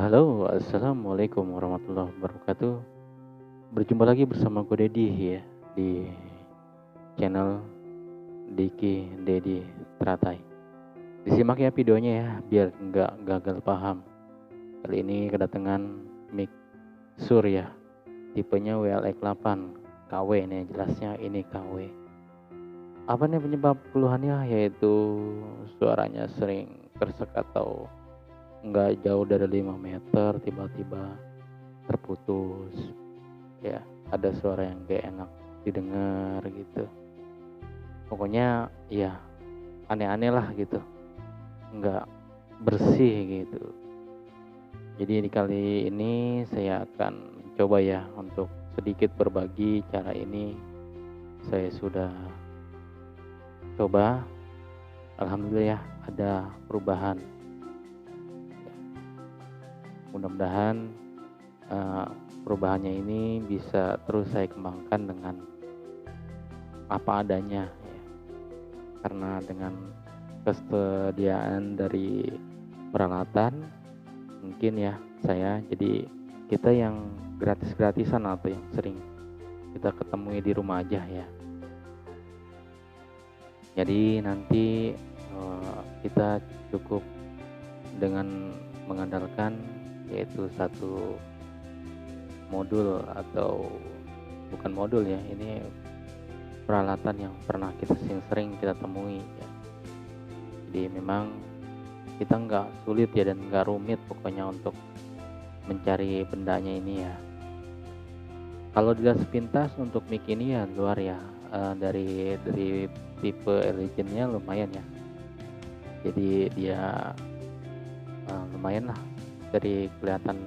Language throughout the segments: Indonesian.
Halo, assalamualaikum warahmatullahi wabarakatuh. Berjumpa lagi bersama gue Dedi ya di channel Diki Dedi Teratai. Disimak ya videonya ya biar nggak gagal paham. Kali ini kedatangan mic Surya, tipenya WLX8 KW nih, jelasnya ini KW. Apa nih penyebab keluhannya? Yaitu suaranya sering kersek atau nggak jauh dari 5 meter tiba-tiba terputus. Ya, ada suara yang gak enak didengar gitu. Pokoknya ya aneh-aneh lah gitu, nggak bersih gitu. Jadi di kali ini saya akan mencoba ya untuk sedikit berbagi cara ini. Saya sudah coba, alhamdulillah ya ada perubahan. Mudah-mudahan perubahannya ini bisa terus saya kembangkan dengan apa adanya ya. Karena dengan kesediaan dari peralatan mungkin ya saya jadi kita yang gratis-gratisan atau yang sering kita ketemui di rumah aja ya. Jadi nanti kita cukup dengan mengandalkan yaitu satu modul atau bukan modul ya, ini peralatan yang pernah kita sering kita temui ya. Jadi memang kita nggak sulit ya dan nggak rumit pokoknya untuk mencari bendanya ini ya. Kalau dilihat sepintas untuk mic ini ya luar ya, dari tipe Legendnya lumayan ya. Jadi dia lumayan lah dari kelihatan,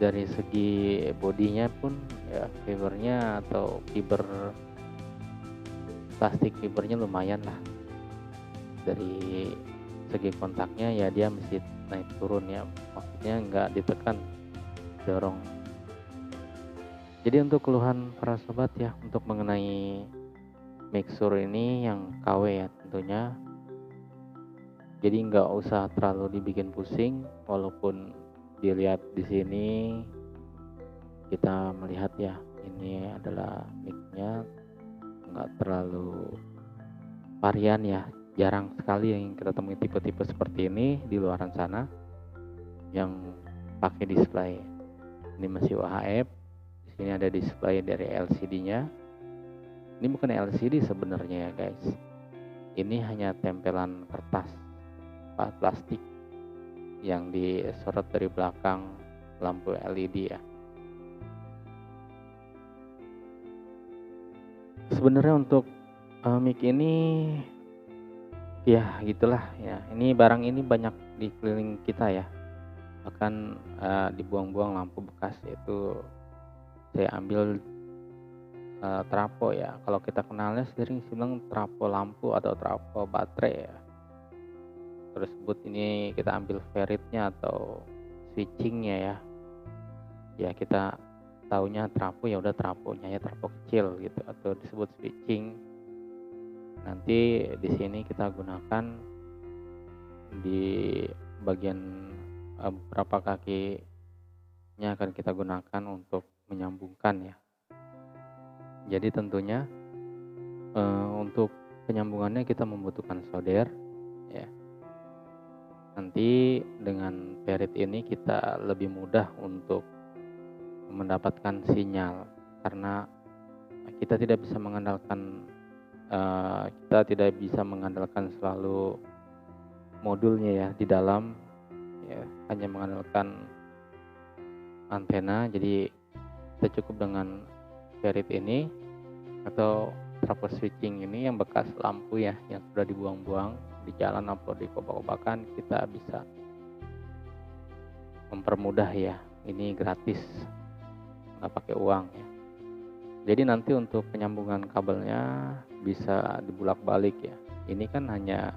dari segi bodinya pun ya, fibernya atau plastik fibernya lumayan lah. Dari segi kontaknya ya dia mesti naik turun ya, maksudnya nggak ditekan, dorong. Jadi untuk keluhan para sobat ya untuk mengenai mixer ini yang KW ya tentunya, jadi nggak usah terlalu dibikin pusing. Walaupun dilihat di sini kita melihat ya ini adalah micnya nggak terlalu varian ya, jarang sekali yang kita temui tipe-tipe seperti ini di luaran sana yang pakai display. Ini masih UHF. Di sini ada display dari LCD-nya. Ini bukan LCD sebenarnya ya guys. Ini hanya tempelan kertas plastik yang disorot dari belakang lampu LED ya. Sebenarnya untuk mic ini ya gitulah ya. Ini barang ini banyak di keliling kita ya. Bahkan dibuang-buang lampu bekas, itu saya ambil trapo ya. Kalau kita kenalnya sering bilang trapo lampu atau trapo baterai ya. Tersebut ini kita ambil feritnya atau switchingnya ya. Ya kita taunya trapo ya udah traponya ya trapo kecil gitu atau disebut switching. Nanti di sini kita gunakan di bagian beberapa kakinya akan kita gunakan untuk menyambungkan ya. Jadi tentunya untuk penyambungannya kita membutuhkan solder ya. Nanti dengan ferit ini kita lebih mudah untuk mendapatkan sinyal karena kita tidak bisa mengandalkan selalu modulnya ya di dalam ya, hanya mengandalkan antena. Jadi kita cukup dengan ferit ini atau trapo switching ini yang bekas lampu ya yang sudah dibuang-buang di jalan atau di kobak-kobakan, kita bisa mempermudah ya. Ini gratis, nggak pakai uang ya. Jadi nanti untuk penyambungan kabelnya bisa dibulak-balik ya. Ini kan hanya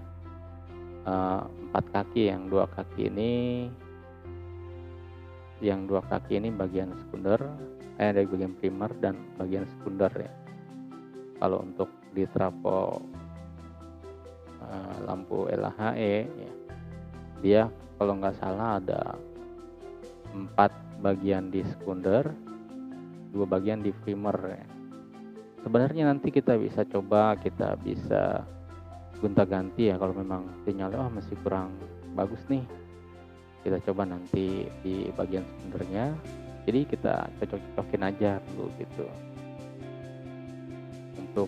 4 kaki, yang dua kaki ini bagian sekunder, dari bagian primer dan bagian sekunder ya. Kalau untuk di trapo lampu LHE ya, dia kalau nggak salah ada 4 bagian di sekunder, 2 bagian di primer ya. Sebenarnya nanti kita bisa coba, kita bisa gonta-ganti ya, kalau memang sinyalnya masih kurang bagus nih, kita coba nanti di bagian sekundernya, jadi kita cocok-cocokin aja dulu gitu. Untuk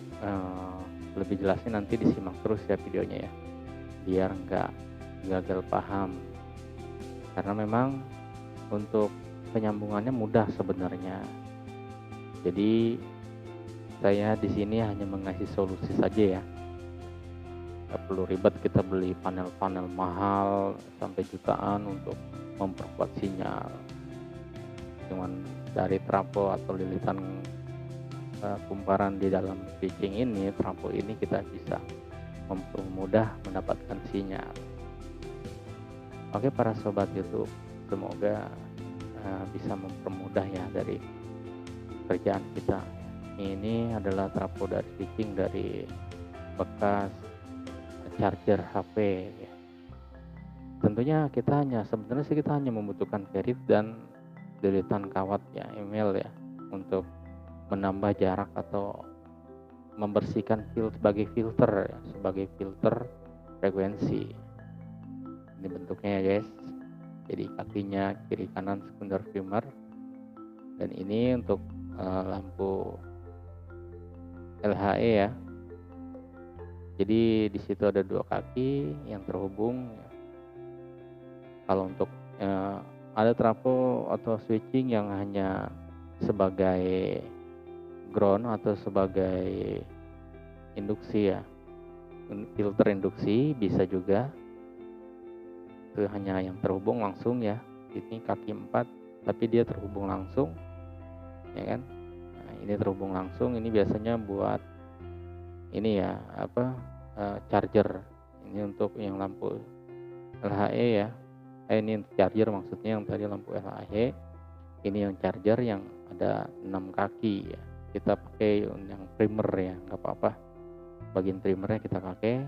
lebih jelasnya nanti disimak terus ya videonya ya, biar nggak gagal paham, karena memang untuk penyambungannya mudah sebenarnya. Jadi saya di sini hanya mengasih solusi saja ya. Gak perlu ribet kita beli panel-panel mahal sampai jutaan untuk memperkuat sinyal. Cuman dari trafo atau lilitan kumparan di dalam switching ini, trafo ini, kita bisa mempermudah mendapatkan sinyal. Oke para sobat YouTube, semoga bisa mempermudah ya dari kerjaan kita. Ini adalah trafo dari switching dari bekas charger HP ya. Tentunya kita hanya membutuhkan ferit dan lilitan kawat ya, email ya, untuk menambah jarak atau membersihkan sebagai filter ya, sebagai filter frekuensi. Ini bentuknya ya guys. Jadi kakinya kiri kanan sekunder primer, dan ini untuk lampu LHE ya. Jadi di situ ada 2 kaki yang terhubung. Kalau untuk ada trafo atau switching yang hanya sebagai ground atau sebagai induksi ya, filter induksi bisa juga. Itu hanya yang terhubung langsung ya. Ini kaki 4 tapi dia terhubung langsung ya kan. Nah, ini terhubung langsung, ini biasanya buat ini ya, charger. Ini untuk yang lampu LHE ya. Ini charger maksudnya, yang tadi lampu LHE. Ini yang charger yang ada 6 kaki ya. Kita pakai yang primer ya, nggak apa-apa. Bagian primernya kita pakai.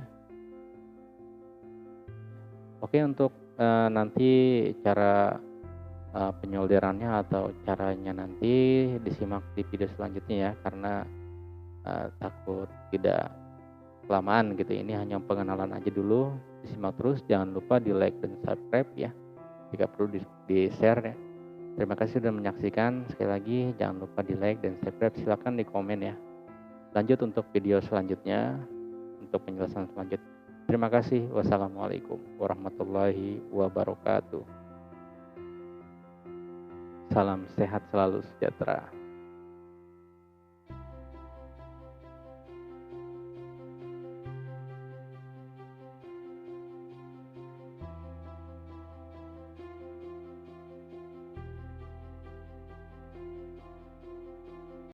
Oke, untuk nanti cara penyolderannya atau caranya nanti disimak di video selanjutnya ya, karena takut tidak kelamaan gitu. Ini hanya pengenalan aja dulu. Disimak terus, jangan lupa di like dan subscribe ya, jika perlu di share ya. Terima kasih sudah menyaksikan. Sekali lagi jangan lupa di like dan subscribe, silahkan di komen ya. Lanjut untuk video selanjutnya, untuk penjelasan selanjutnya. Terima kasih. Wassalamualaikum warahmatullahi wabarakatuh. Salam sehat selalu, sejahtera.